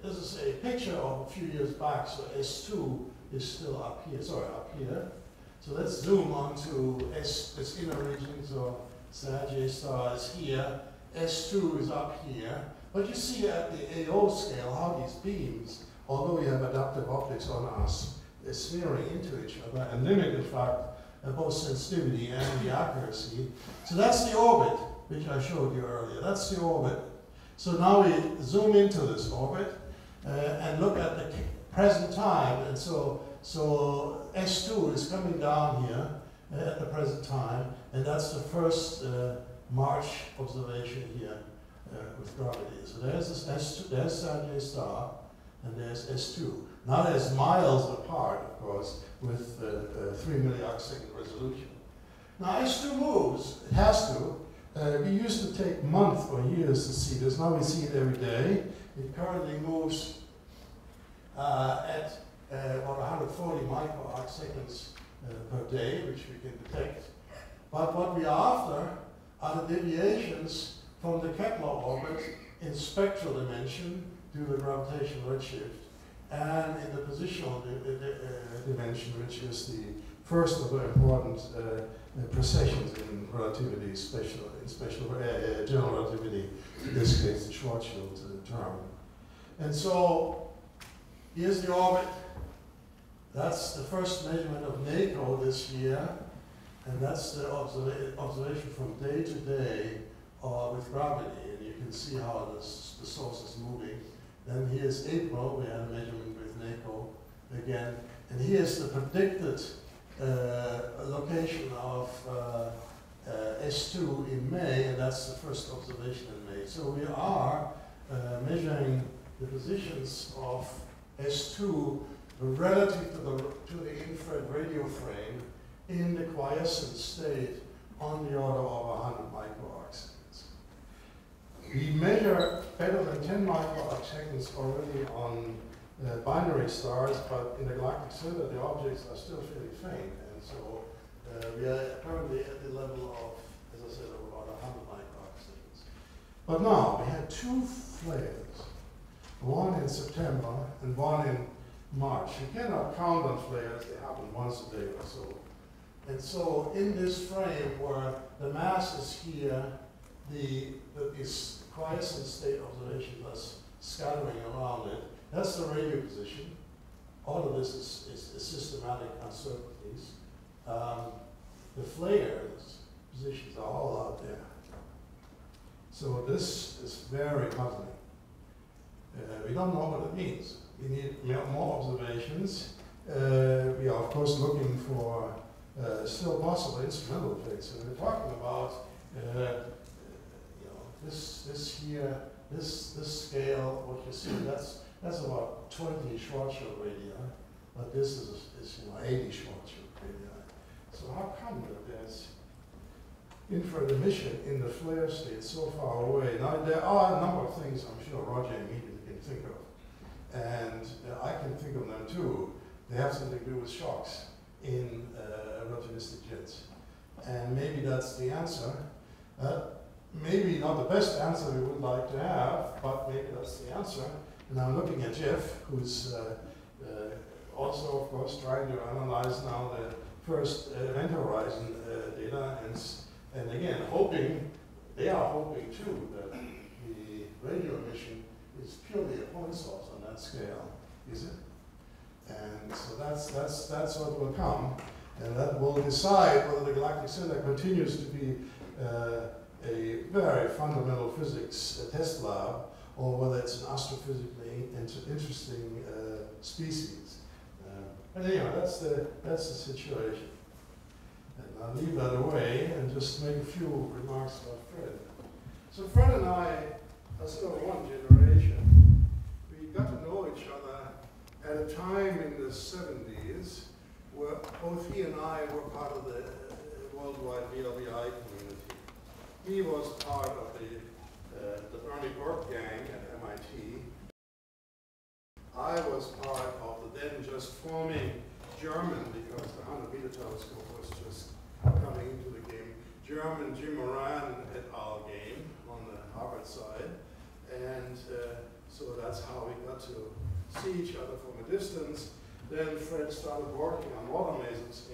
is a picture of a few years back, so S2 is still up here, So let's zoom onto this inner region. So ASIAA star is here, S2 is up here. But you see at the AO scale how these beams, although we have adaptive optics on us, they're smearing into each other and limit, in fact, both sensitivity and the accuracy. So that's the orbit, which I showed you earlier. That's the orbit. So now we zoom into this orbit and look at the present time. And so S2 is coming down here at the present time, and that's the first March observation here with gravity. So there's this S2, there's ASIAA star, and there's S2. Now there's miles apart, of course, with 3 milliarcsecond resolution. Now S2 moves, it has to. We used to take months or years to see this. Now we see it every day. It currently moves at about 140 microarcseconds per day, which we can detect. But what we are after are the deviations from the Kepler orbit in spectral dimension due to gravitational redshift, and in the positional dimension, which is the first of the important precessions in relativity, general relativity, in this case the Schwarzschild term. And so here's the orbit. That's the first measurement of NACO this year, and that's the observation from day to day with gravity, and you can see how the source is moving. Then here's April, we had a measurement with NACO again, and here's the predicted location of S2 in May, and that's the first observation in May. So we are measuring the positions of S2 relative to the infrared radio frame in the quiescent state on the order of 100 microarcseconds. We measure better than 10 microarcseconds already on binary stars, but in the galactic center the objects are still fairly faint, and so we are currently at the level of, as I said, about 100 microarcseconds. But now we had two flares, one in September and one in March. You cannot count on flares, they happen once a day or so. And so in this frame where the mass is here, this quiescent state observation thus scattering around it, that's the radio position. All of this is systematic uncertainties. The flares positions are all out there. So this is very puzzling. We don't know what it means. We need more observations. We are, of course, looking for still possible instrumental effects. And we're talking about this here, this scale. What you see, that's about 20 Schwarzschild radii, but this is 80 Schwarzschild radii. So how come that there's infrared emission in the flare state so far away? Now there are a number of things I'm sure Roger immediately can think of, and I can think of them too. They have something to do with shocks in relativistic jets, and maybe that's the answer. Maybe not the best answer we would like to have, but maybe that's the answer. And I'm looking at Jeff, who's also, of course, trying to analyze now the first event horizon data, and again, they are hoping too that the radio emission is purely a point source on that scale, is it? And so that's what will come, and that will decide whether the galactic center continues to be a very fundamental physics test lab, or whether it's an astrophysically interesting species. But anyway, that's the situation. And I'll leave that away and just make a few remarks about Fred. So Fred and I are sort of one generation. We got to know each other at a time in the 70s where both he and I were part of the worldwide VLBI community. He was part of the Ernie Burke gang at MIT. I was part of the then just forming German, because the 100-meter telescope was just coming into the game, German Jim Moran et al. Game on the Harvard side. And so that's how we got to see each other from a distance. Then Fred started working on water masons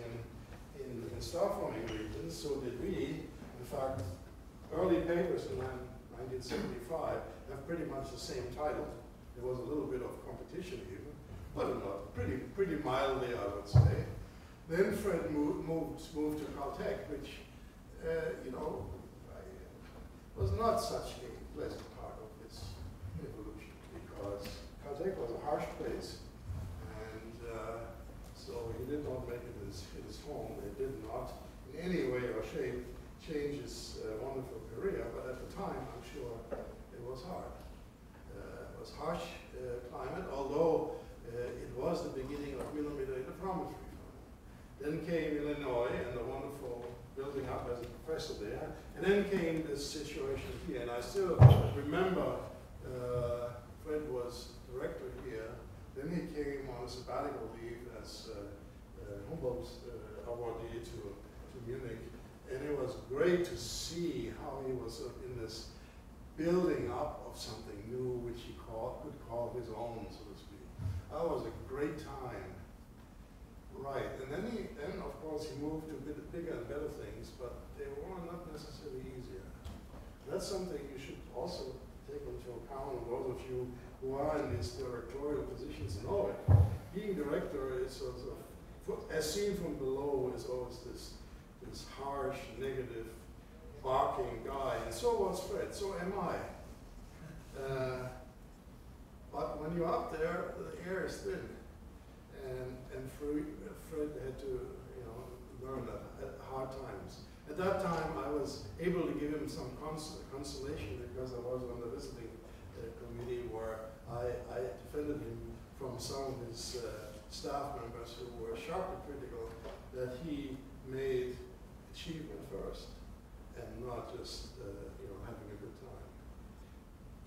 in star forming regions, so did we. In fact, early papers in 1975 have pretty much the same title. There was a little bit of competition even, but not pretty mildly, I would say. Then Fred moved to Caltech, which you know, was not such a pleasant part of its evolution, because Caltech was a harsh place, and so he did not make it his home. It did not in any way or shape change his wonderful career, but at the time, I'm sure it was hard. It was harsh climate, although it was the beginning of millimeter interferometry. Then came Illinois and the wonderful building up as a professor there, and then came this situation here. And I still remember Fred was director here. Then he came on a sabbatical leave as Humboldt's awardee to Munich. And it was great to see how he was sort of in this building up of something new, which he could call his own, so to speak. That was a great time. Right, and then of course he moved to bigger and better things, but they were not necessarily easier. That's something you should also take into account, those of you who are in these directorial positions in Norway. Being director is sort of, as seen from below, is always this harsh, negative, barking guy, and so was Fred, so am I. But when you're up there, the air is thin. And Fred had to, you know, learn that at hard times. At that time, I was able to give him some consolation because I was on the visiting committee where I defended him from some of his staff members who were sharply critical that he made achievement first and not just, you know, having a good time.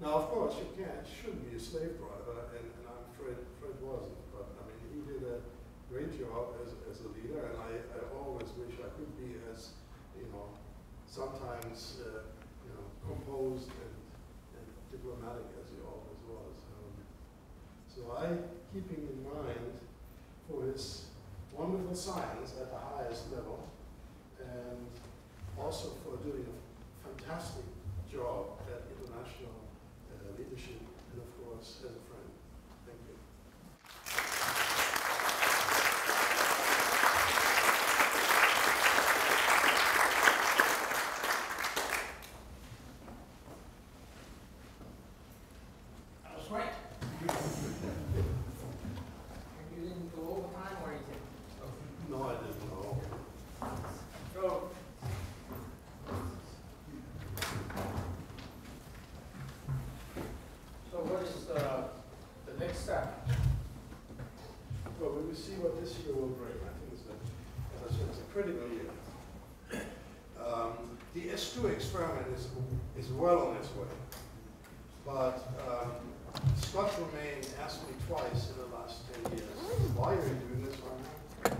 Now, of course, you shouldn't be a slave driver, and I'm afraid Fred wasn't. But I mean, he did a great job as a leader, and I always wish I could be as, you know, sometimes you know, composed and diplomatic as he always was. So I keep him in mind for his wonderful science at the highest level, and also for doing a fantastic job at international leadership, and of course as a friend. Thank you. That was right. You didn't go over time or anything? No, I didn't know. So what is the next step? Well, we will see what this year will bring. I think it's as I said, it's a critical year. The S2 experiment is well on its way, but Scott Romain asked me twice in the last 10 years, why are you doing this right now?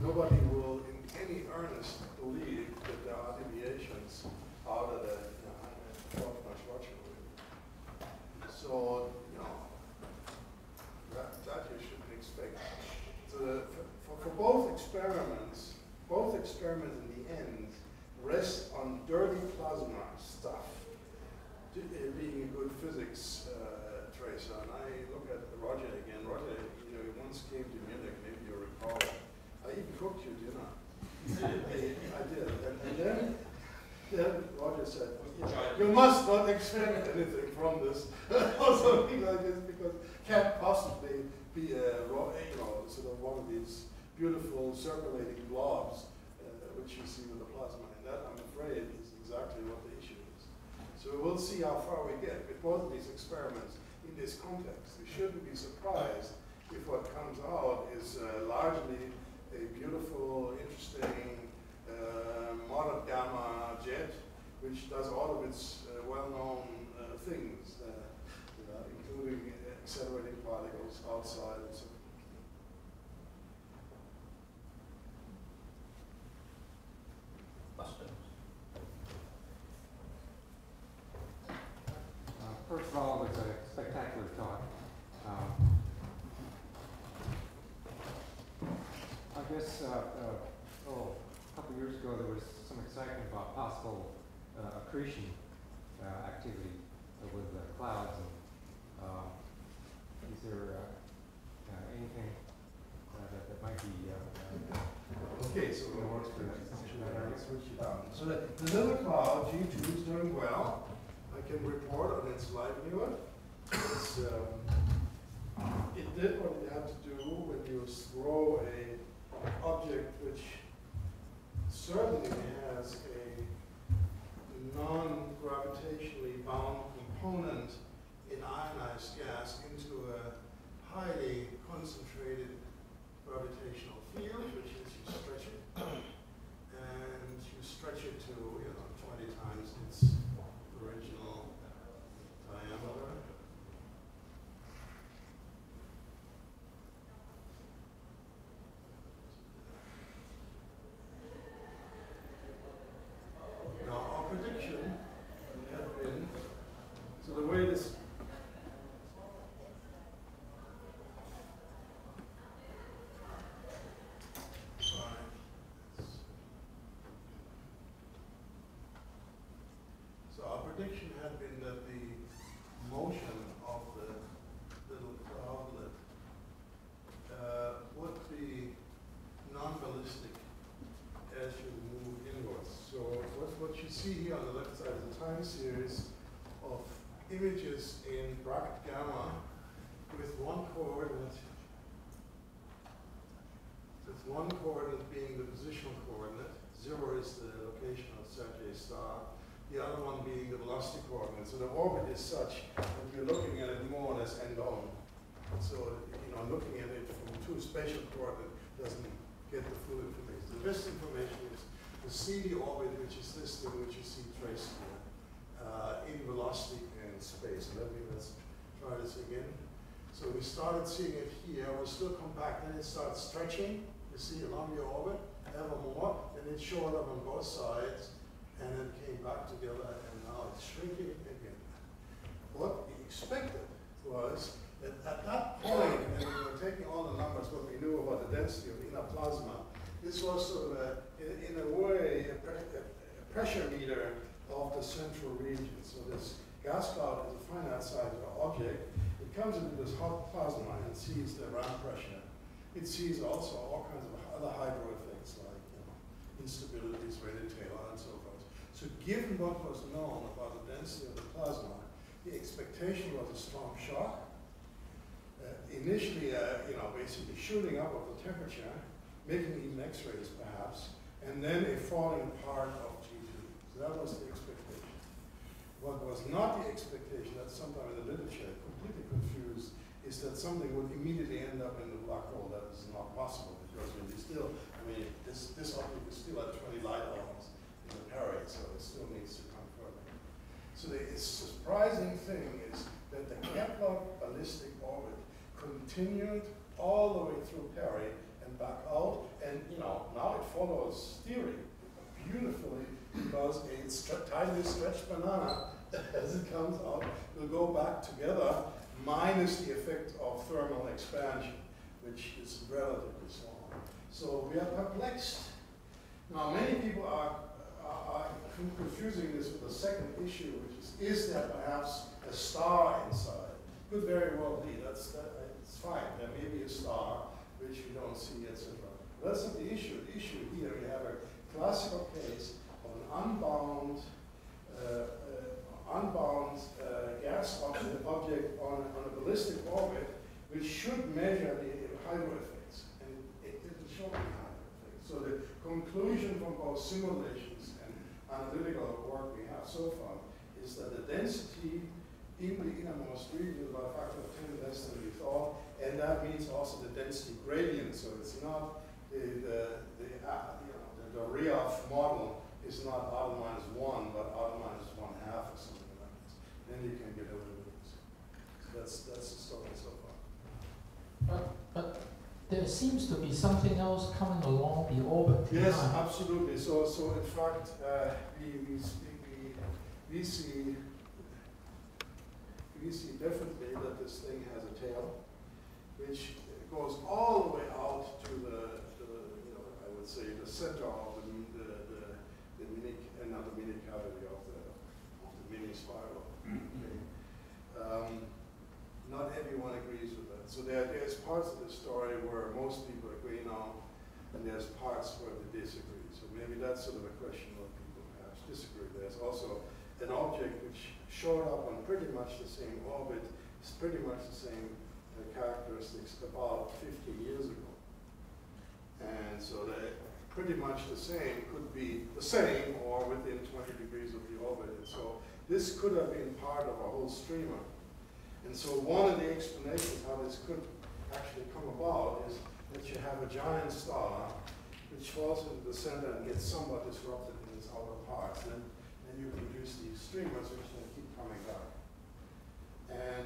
Nobody will in any earnest believe that there are deviations out of the 12-month watching. So, you know, that you shouldn't expect. So for both experiments in the end rest on dirty plasma stuff, being a good physics tracer. And I look at Roger again. Roger, you know, he once came to Munich, maybe you recall. I even cooked you dinner. I did. And then Roger said, you must not expect anything from this, or something like this, because can't possibly be a, you know, sort of one of these beautiful circulating blobs which you see with the plasma. And that, I'm afraid, is exactly what the issue is. So we'll see how far we get with both of these experiments in this context. We shouldn't be surprised if what comes out is largely a beautiful, interesting, modern gamma jet, which does all of its well-known things, including accelerating particles outside and so on. Questions? First of all, it was a spectacular talk. I guess Oh, a couple of years ago, there was some excitement about possible accretion activity with clouds. And is there anything that might be Okay, so in the works for that? switch it on. So the little cloud, G2, is doing well. I can report on its livelihood. It's, it did what it had to do when you throw a object which certainly has a non-gravitationally bound component in ionized gas into a highly concentrated gravitational field, which is you stretch it, and you stretch it to 20 times its original diameter. Now our prediction had been, so the way this prediction had been that the motion of the little cloudlet would be non-ballistic as you move inwards. So what you see here on the left side is a time series of images in bracket gamma with one coordinate being the positional coordinate. 0 is the location of Sergei star. The other one being the velocity coordinate. So the orbit is such that you're looking at it more or less end-on. So, looking at it from 2 spatial coordinates doesn't get the full information. The best information is to see the orbit, which is this thing which you see traced here, in velocity and space. Let's try this again. So we started seeing it here. We're still compact. Then it starts stretching, you see, along the orbit, ever more. Then it showed up on both sides. And then came back together, and now it's shrinking again. What we expected was that at that point, and we were taking all the numbers, what we knew about the density of inner plasma, this was sort of, in a way, a pressure meter of the central region. So this gas cloud is a finite size object. It comes into this hot plasma and sees the round pressure. It sees also all kinds of other hydro effects like instabilities, rate of Taylor, and so forth. So given what was known about the density of the plasma, the expectation was a strong shock. Initially, basically shooting up of the temperature, making even X-rays perhaps, and then a falling apart of G2. So that was the expectation. What was not the expectation, that's sometime in the literature, completely confused, is that something would immediately end up in the black hole. That is not possible because this object is still at 20 light hours in the period, so it still needs to come further. So the surprising thing is that the Kepler ballistic orbit continued all the way through Perry and back out, and now it follows theory beautifully because a tightly stretched banana, as it comes out, will go back together minus the effect of thermal expansion, which is relatively small. So we are perplexed. Now many people are confusing this with the second issue, which is there perhaps a star inside? Could very well be. It's fine. There may be a star which we don't see, etc. That's not the issue. The issue here, we have a classical case of an unbound gas object on a ballistic orbit, which should measure the hydro effects, and it didn't show any hydro effects. So the conclusion from both simulations and analytical work we have so far is that the density in the innermost region is about a factor of 10 less than we thought, and that means also the density gradient. So it's not the Rioff model is not R minus 1, but R minus 1/2 or something like this. Then you can get over this. So that's the story so far. But there seems to be something else coming along the orbit. Yes, absolutely. So in fact, we see definitely that this thing has a tail, which goes all the way out to the I would let's say, the center of the mini, not the mini cavity of the mini spiral. Okay. Not everyone agrees with that. So there's parts of the story where most people agree now, and there's parts where they disagree. So maybe that's sort of a question what people perhaps disagree. There's also an object which showed up on pretty much the same orbit, it's pretty much the same characteristics about 50 years ago. And so they're pretty much the same, could be the same or within 20 degrees of the orbit. And so this could have been part of a whole streamer. And so one of the explanations how this could actually come about is that you have a giant star which falls into the center and gets somewhat disrupted in its outer parts. And then you produce these streamers which then keep coming back. And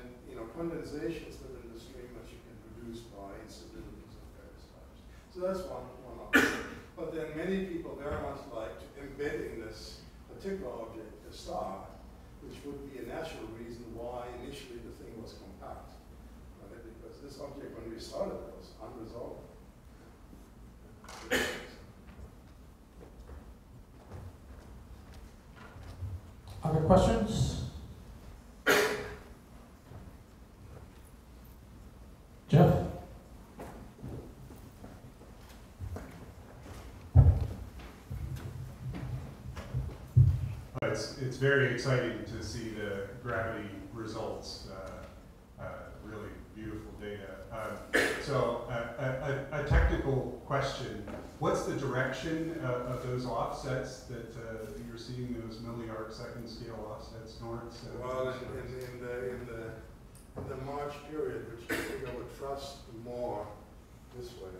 condensations within the streamers you can produce by instabilities of various types. So that's one of them. But then many people very much like to embed in this particular object a star, which would be a natural reason why initially the thing was compact. Right? Because this object, when we started, was unresolved. Other questions? Jeff? It's very exciting to see the gravity results. Really beautiful data. So a technical question: what's the direction of those offsets that you're seeing? Those milli-arc-second scale offsets north? Well, in the March period, which I think I would trust more this way.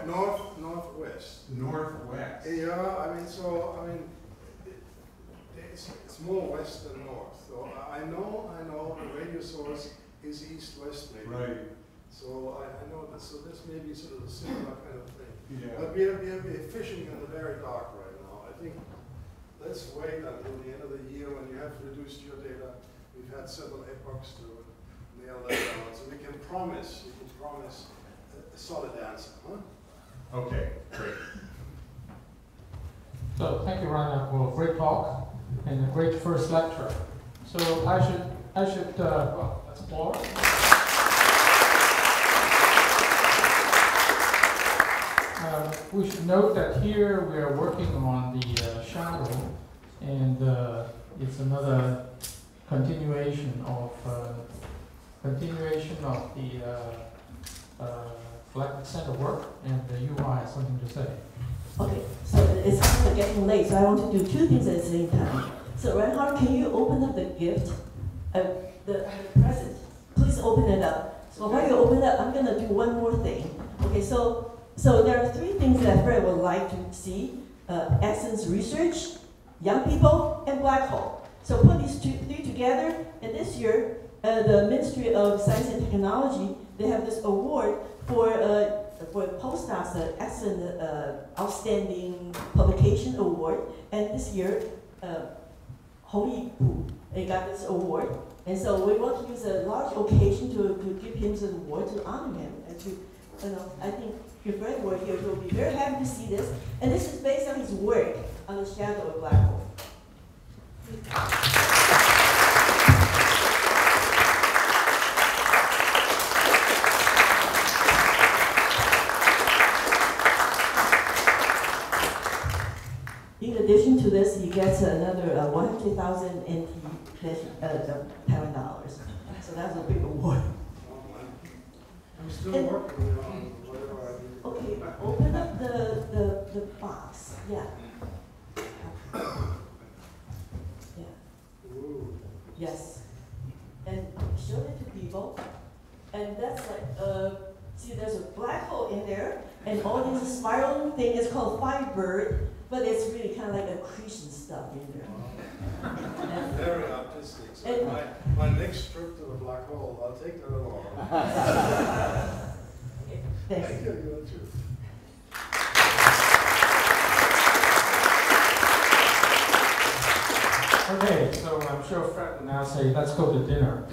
Northwest. Northwest. Yeah, it's more west than north. So I know the radio source is east-west maybe. Right. So I know that. So this may be sort of a similar kind of thing. Yeah. But we're fishing in the very dark right now. I think let's wait until the end of the year when you have reduced your data. We've had several epochs to nail that down, so we can promise a solid answer, huh? Okay, great. So thank you, Reinhard, for a great talk and a great first lecture. So I should well, let's applaud. We should note that here we are working on the shadow, and it's another continuation of the Galactic Center work, and the UI has something to say. Okay, so it's kind of getting late, so I want to do two things at the same time. So Reinhard, can you open up the gift, the present? Please open it up. So while you open it up, I'm going to do one more thing. Okay, so there are three things that Fred would like to see: essence research, young people, and black hole. So put these three together, and this year, the Ministry of Science and Technology, they have this award for postdocs, excellent, outstanding publication award. And this year, Hong Yi, they got this award. And so we want to use a large occasion to give him the award, to honor him. And to, I think if Fred were here, he will be very happy to see this. And this is based on his work on the shadow of black hole. In addition to this, he gets another 100,000 NT Taiwan dollars. So that's a big award. I'm still working on whatever I need. Okay, open up the box. Yeah. Yeah. Ooh. Yes. And show it to people. And that's like, see, there's a black hole in there, and all this spiraling thing is called Firebird, but it's really kind of like accretion stuff in there. Very artistic. So my next trip to the black hole, I'll take that along. Okay, thanks. Thank you too. Okay, so I'm sure Fred will now say, let's go to dinner.